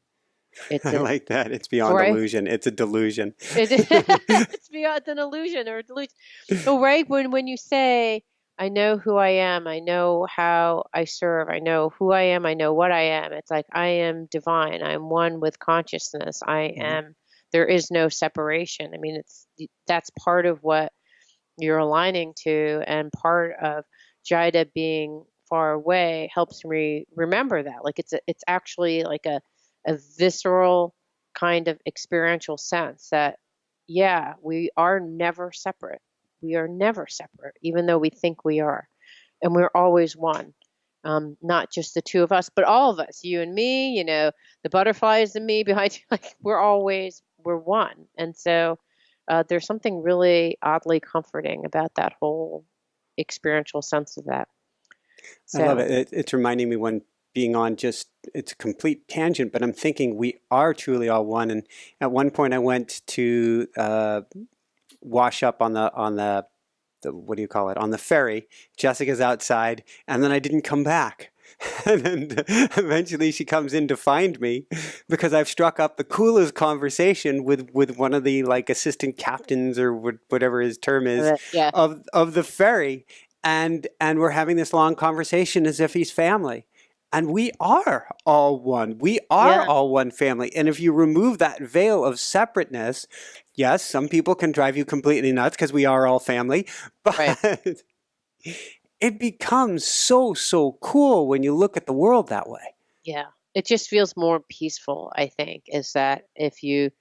I like that. It's beyond right? illusion. It's a delusion. It's beyond an illusion or a delusion. So right when you say, I know who I am, I know how I serve, I know who I am, I know what I am. It's like I am divine. I'm one with consciousness. I am. There is no separation. I mean, that's part of what you're aligning to, and part of Jaida being far away helps me remember that. Like it's actually like a visceral kind of experiential sense that yeah, we are never separate. We are never separate, even though we think we are. And we're always one. Not just the two of us, but all of us, you and me, the butterflies and me behind you, like we're one. And so there's something really oddly comforting about that whole experiential sense of that. I love So, it. It's reminding me when being on just, it's a complete tangent, but I'm thinking we are truly all one. And at one point I went to wash up on the what do you call it, on the ferry. Jessica's outside, and then I didn't come back. And then eventually she comes in to find me because I've struck up the coolest conversation with one of the like assistant captains or whatever his term is yeah, of the ferry, and we're having this long conversation as if he's family. And we are all one. We are yeah, all one family. And if you remove that veil of separateness, yes, some people can drive you completely nuts because we are all family, right. but it becomes so, so cool when you look at the world that way. Yeah. It just feels more peaceful, I think, is that if you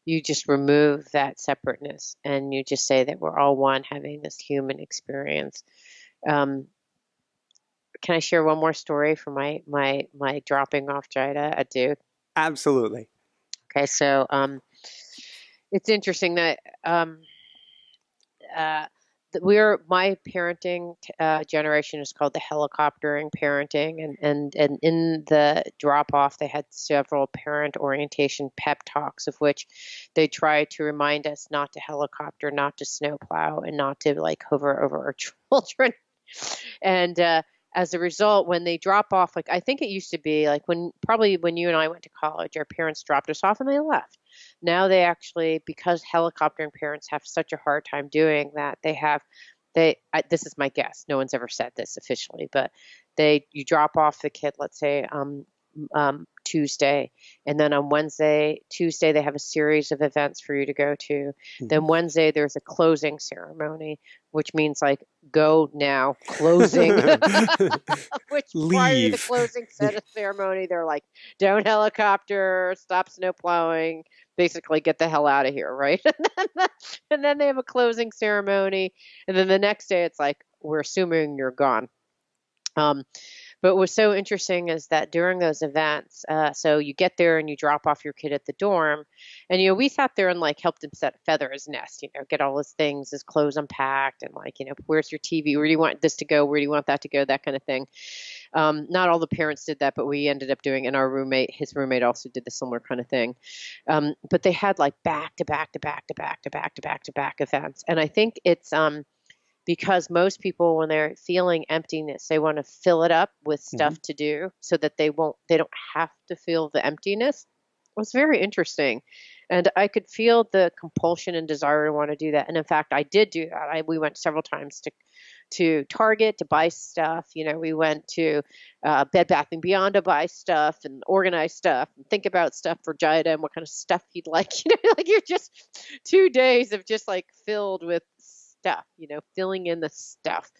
just remove that separateness and you just say that we're all one having this human experience. Um, can I share one more story from my dropping off Jida at Duke? Absolutely. Okay, so it's interesting that uh, my parenting generation is called the helicoptering parenting, and in the drop off they had several parent orientation pep talks, of which they try to remind us not to helicopter, not to snowplow, and not to like hover over our children. And as a result, when they drop off, like I think it used to be like when you and I went to college, our parents dropped us off and they left. Now they actually, because helicoptering parents have such a hard time doing that, this is my guess. No one's ever said this officially, but you drop off the kid, let's say Tuesday, and then on Tuesday they have a series of events for you to go to. Mhm. Then Wednesday there's a closing ceremony, which means like go now, closing. Which prior to the Leave. closing ceremony, they're like, don't helicopter, stop snow plowing, basically get the hell out of here, right? And then they have a closing ceremony, and then the next day it's like, we're assuming you're gone. Um, but what's so interesting is that during those events, so you get there and you drop off your kid at the dorm, and we sat there and like helped him feather his nest, get all his things, his clothes unpacked, and like, where's your TV? Where do you want this to go? Where do you want that to go? That kind of thing. Not all the parents did that, but we ended up doing, and his roommate also did the similar kind of thing. But they had like back to back to back to back to back to back to back events, and I think it's because most people, when they're feeling emptiness, they want to fill it up with Mhm. stuff to do so that they don't have to feel the emptiness. It was very interesting. And I could feel the compulsion and desire to want to do that. And in fact, I did do that. We went several times to Target to buy stuff. We went to Bed Bath and Beyond to buy stuff and organize stuff and think about stuff for Jida and what kind of stuff he'd like. Like you're just 2 days of just like filled with stuff, filling in the stuff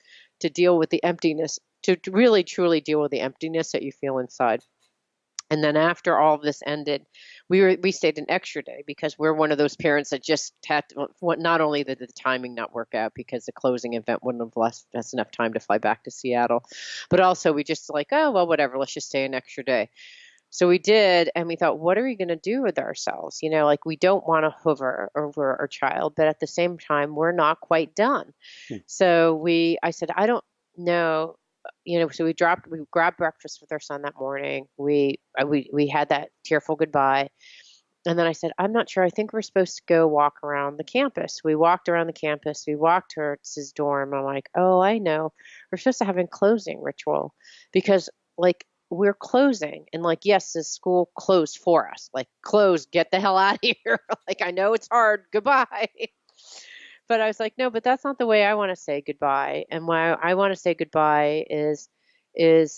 to deal with the emptiness, to really truly deal with the emptiness that you feel inside. And then after all of this ended, we stayed an extra day because we're one of those parents that just had to, not only did the timing not work out because the closing event wouldn't have left us enough time to fly back to Seattle, but also we just like, oh, well, whatever, let's just stay an extra day. So we did, and we thought, what are we going to do with ourselves? Like we don't want to hover over our child, but at the same time, we're not quite done. Hmm. So I said, I don't know, so we grabbed breakfast with our son that morning. We had that tearful goodbye. And then I said, I'm not sure. I think we're supposed to go walk around the campus. We walked around the campus. We walked towards his dorm. I'm like, oh, I know. We're supposed to have a closing ritual because, like, we're closing. And, like, yes, the school closed for us. Like, close, get the hell out of here. Like, I know it's hard. Goodbye. But I was like, no, but that's not the way I want to say goodbye. And why I want to say goodbye is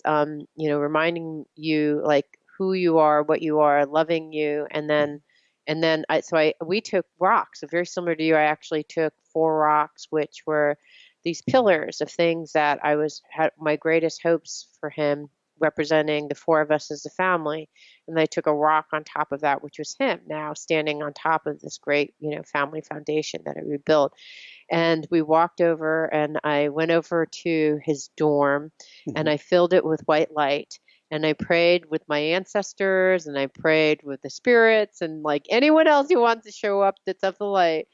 reminding you like who you are, what you are, loving you, and then we took rocks. So very similar to you, I actually took 4 rocks, which were these pillars of things that had my greatest hopes for him representing the four of us as a family. And they took a rock on top of that, which was him now standing on top of this great, family foundation that I rebuilt. And we walked over and I went over to his dorm and I filled it with white light. And I prayed with my ancestors and I prayed with the spirits and like anyone else who wants to show up that's of the light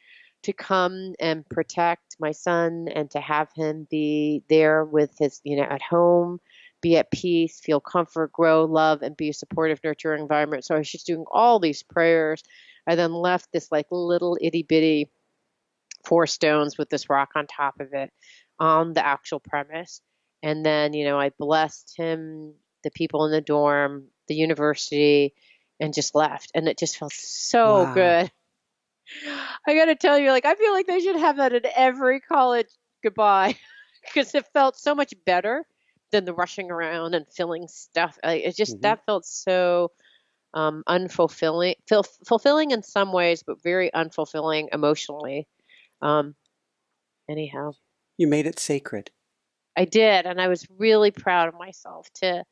to come and protect my son and to have him be there with his, at home, be at peace, feel comfort, grow, love, and be a supportive, nurturing environment. So I was just doing all these prayers. I then left this like little itty bitty 4 stones with this rock on top of it on the actual premise. And then, I blessed him, the people in the dorm, the university, and just left. And it just felt so good. I got to tell you, I feel like they should have that at every college goodbye because it felt so much better than the rushing around and filling stuff. It just, that felt so unfulfilling, fulfilling in some ways, but very unfulfilling emotionally. Anyhow. You made it sacred. I did. And I was really proud of myself to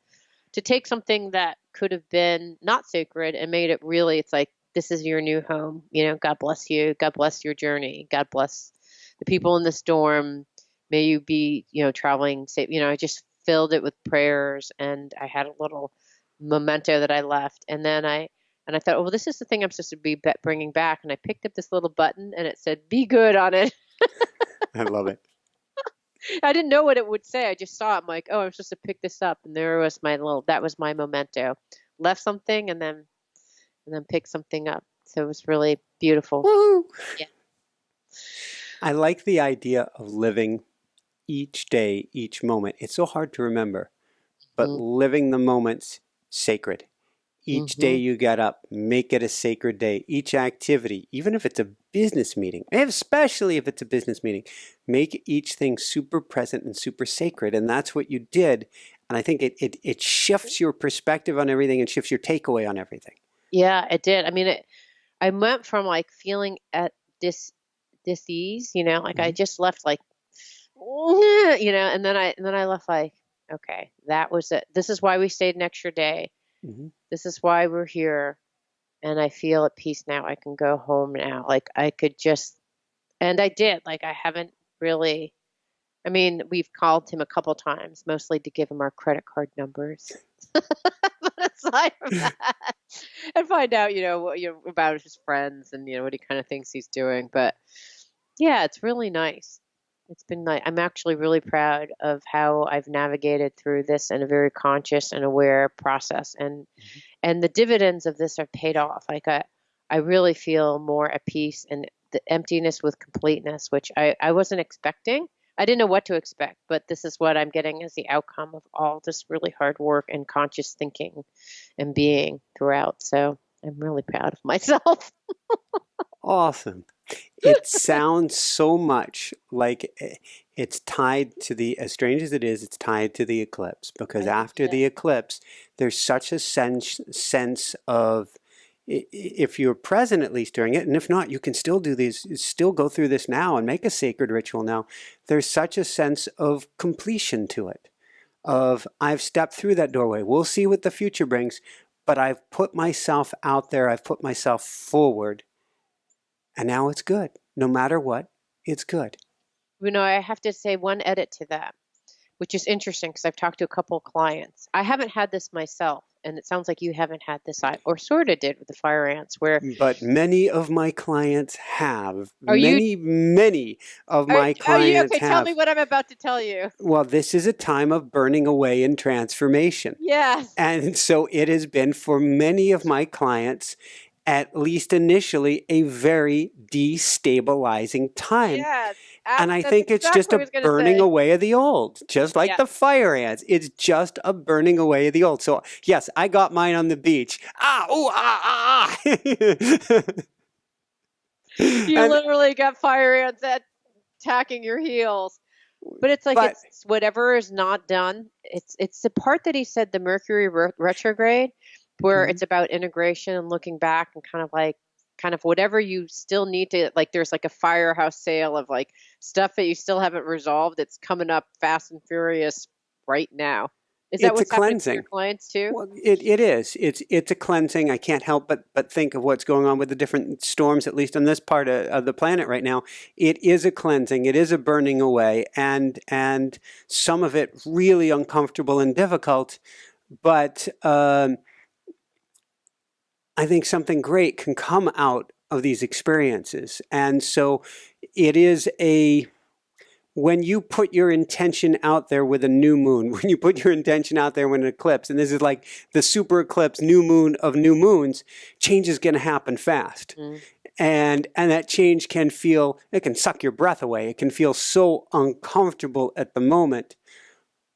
take something that could have been not sacred and made it really, it's like, this is your new home. God bless you. God bless your journey. God bless the people in this dorm. May you be, traveling safe. I just filled it with prayers and I had a little memento that I left. And then I thought, oh, well, this is the thing I'm supposed to be bringing back. And I picked up this little button and it said, be good on it. I love it. I didn't know what it would say. I just saw it. I'm like, oh, I'm supposed to pick this up. And there was that was my memento. Left something and then pick something up. So it was really beautiful. Woo! Yeah. I like the idea of living each day, each moment. It's so hard to remember, but living the moments sacred. Each day you get up, make it a sacred day. Each activity, even if it's a business meeting, especially if it's a business meeting, make each thing super present and super sacred. And that's what you did. And I think it shifts your perspective on everything and shifts your takeaway on everything. Yeah, it did. I mean, I went from feeling at dis-ease, I just left and then I left okay, that was it. This is why we stayed an extra day. This is why we're here. And I feel at peace now. I can go home now. I could just, and I did, I haven't really, we've called him a couple times, mostly to give him our credit card numbers. But aside from that, and find out, about his friends and, what he kind of thinks he's doing. But yeah, it's really nice. It's been nice. I'm actually really proud of how I've navigated through this in a very conscious and aware process. And the dividends of this are paid off. I really feel more at peace and the emptiness with completeness, which I wasn't expecting. I didn't know what to expect, but this is what I'm getting as the outcome of all this really hard work and conscious thinking and being throughout. So I'm really proud of myself. Awesome. It sounds so much like it's tied to as strange as it is, it's tied to the eclipse, because after the eclipse, there's such a sense of, if you're present at least during it, and if not, you can still do these, still go through this now and make a sacred ritual now. There's such a sense of completion to it, of I've stepped through that doorway. We'll see what the future brings, but I've put myself out there. I've put myself forward. And now it's good. No matter what, it's good. I have to say one edit to that, which is interesting because I've talked to a couple of clients. I haven't had this myself, and it sounds like you haven't had this, or sort of did with the fire ants. But many of my clients have. Many of my clients okay, have. tell me what I'm about to tell you. Well, this is a time of burning away and transformation. Yes. And so it has been for many of my clients, at least initially, a very destabilizing time. Yes. And I think it's just a burning away of the old, just like the fire ants. It's just a burning away of the old. So yes, I got mine on the beach. You literally got fire ants attacking your heels. But it's it's whatever is not done. It's the part that he said, the Mercury retrograde, where it's about integration and looking back and kind of whatever you still need to, there's a firehouse sale of stuff that you still haven't resolved. It's coming up fast and furious right now. Is that it's a what's happening for your cleansing. clients too? Well, it is. It's a cleansing. I can't help but think of what's going on with the different storms, at least on this part of the planet right now. It is a cleansing. It is a burning away, and some of it really uncomfortable and difficult. But I think something great can come out of these experiences, and so it is a when you put your intention out there with a new moon, when you put your intention out there with an eclipse, and this is like the super eclipse, new moon of new moons, change is going to happen fast. Mm. And that change can feel, it can suck your breath away. It can feel so uncomfortable at the moment,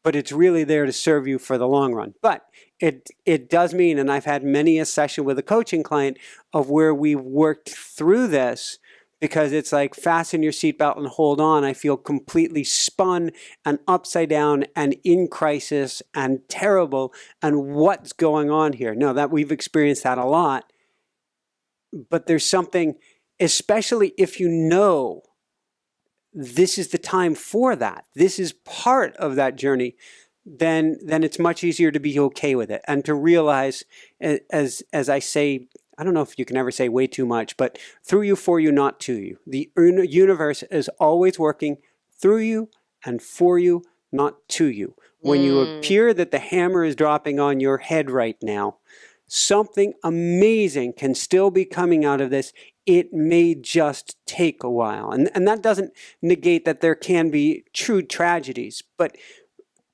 but it's really there to serve you for the long run. But it does mean, and I've had many a session with a coaching client of where we've worked through this, because it's like fasten your seatbelt and hold on. I feel completely spun and upside down and in crisis and terrible. And what's going on here? No, that we've experienced that a lot. But there's something, especially if you know this is the time for that, this is part of that journey, then it's much easier to be okay with it and to realize, as I say, I don't know if you can ever say way too much, but through you, for you, not to you. The universe is always working through you and for you, not to you. When you appear that the hammer is dropping on your head right now, something amazing can still be coming out of this. It may just take a while. And that doesn't negate that there can be true tragedies. But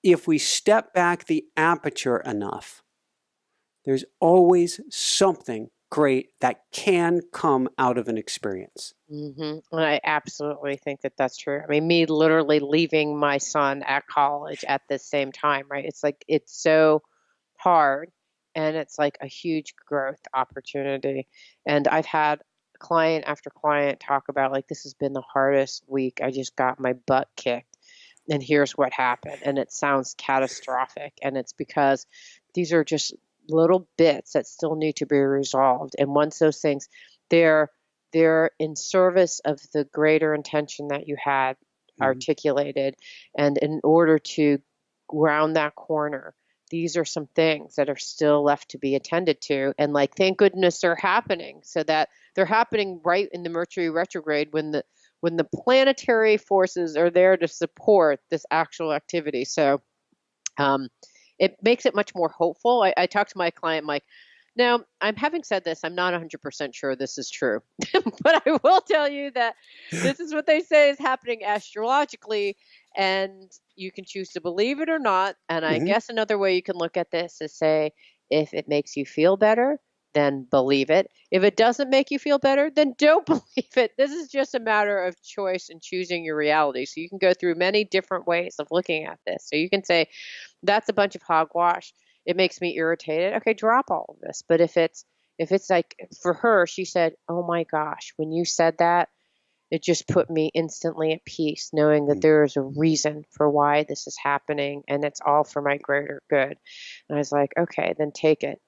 if we step back the aperture enough, there's always something great that can come out of an experience. And I absolutely think that that's true. I mean, me literally leaving my son at college at the same time, right? It's like, it's so hard, and it's like a huge growth opportunity. And I've had client after client talk about, like, this has been the hardest week. I just got my butt kicked, and here's what happened. And it sounds catastrophic. And it's because these are just little bits that still need to be resolved. And once those things, they're in service of the greater intention that you had articulated. And in order to round that corner, these are some things that are still left to be attended to. And like, thank goodness they're happening, so that they're happening right in the Mercury retrograde when the planetary forces are there to support this actual activity. So it makes it much more hopeful. I talked to my client, Mike. Now, I'm having said this, I'm not 100% sure this is true, but I will tell you that this is what they say is happening astrologically, and you can choose to believe it or not. And I guess another way you can look at this is say, if it makes you feel better, then believe it. If it doesn't make you feel better, then don't believe it. This is just a matter of choice and choosing your reality. So you can go through many different ways of looking at this. So you can say, that's a bunch of hogwash. It makes me irritated. Okay, drop all of this. But if it's like, for her, she said, oh my gosh, when you said that, it just put me instantly at peace, knowing that there is a reason for why this is happening, and it's all for my greater good. And I was like, okay, then take it.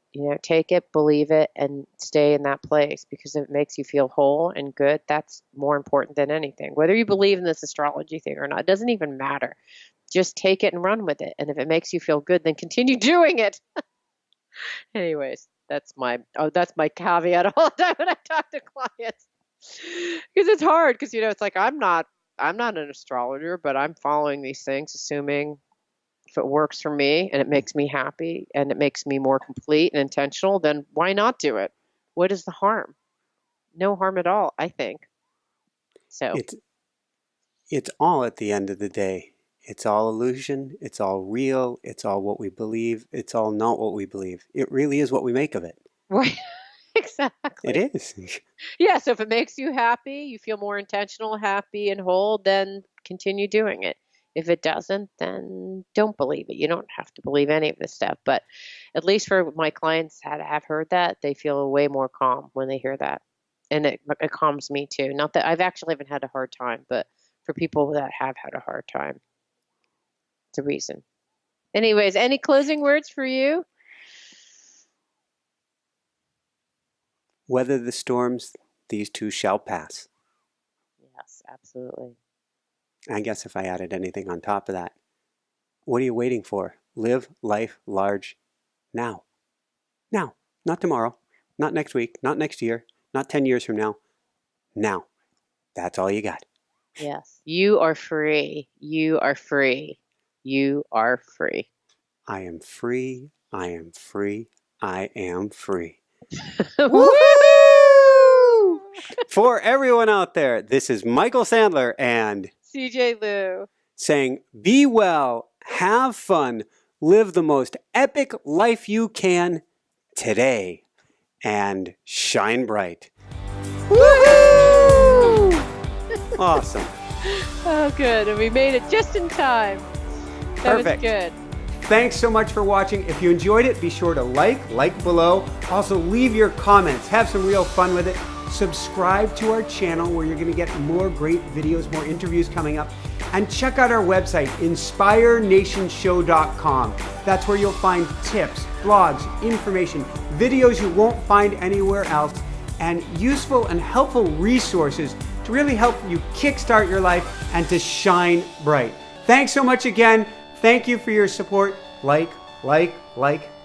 Take it, believe it, and stay in that place, because if it makes you feel whole and good, that's more important than anything. Whether you believe in this astrology thing or not, it doesn't even matter. Just take it and run with it. And if it makes you feel good, then continue doing it. Anyways, that's my caveat all the time when I talk to clients. Because it's hard, because it's like, I'm not an astrologer, but I'm following these things, assuming if it works for me and it makes me happy and it makes me more complete and intentional, then why not do it? What is the harm? No harm at all, I think. So it's all, at the end of the day, it's all illusion, it's all real, it's all what we believe, it's all not what we believe. It really is what we make of it. right. Exactly. It is. Yeah, so if it makes you happy, you feel more intentional, happy, and whole, then continue doing it. If it doesn't, then don't believe it. You don't have to believe any of this stuff. But at least for my clients that have heard that, they feel way more calm when they hear that. And it calms me too. Not that I've actually haven't had a hard time, but for people that have had a hard time, it's a reason. Anyways, any closing words for you? Weather the storms, these too shall pass. Yes, absolutely. I guess if I added anything on top of that, what are you waiting for? live life large now. Now, not tomorrow, not next week, not next year, not 10 years from now. Now. That's all you got. Yes. You are free. You are free. You are free. I am free. I am free. I am free. Woo! For everyone out there, this is Michael Sandler and CJ Liu saying, be well, have fun, live the most epic life you can today, and shine bright. Woohoo! Awesome. Oh, good. And we made it just in time. That Perfect. was good. Thanks so much for watching. If you enjoyed it, be sure to like below. Also, leave your comments. Have some real fun with it. Subscribe to our channel where you're going to get more great videos, more interviews coming up. And check out our website, inspirenationshow.com. That's where you'll find tips, blogs, information, videos you won't find anywhere else, and useful and helpful resources to really help you kickstart your life and to shine bright. Thanks so much again. Thank you for your support. Like,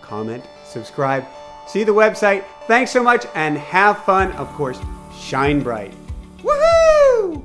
comment, subscribe. See the website. Thanks so much and have fun. Of course, shine bright. Woohoo!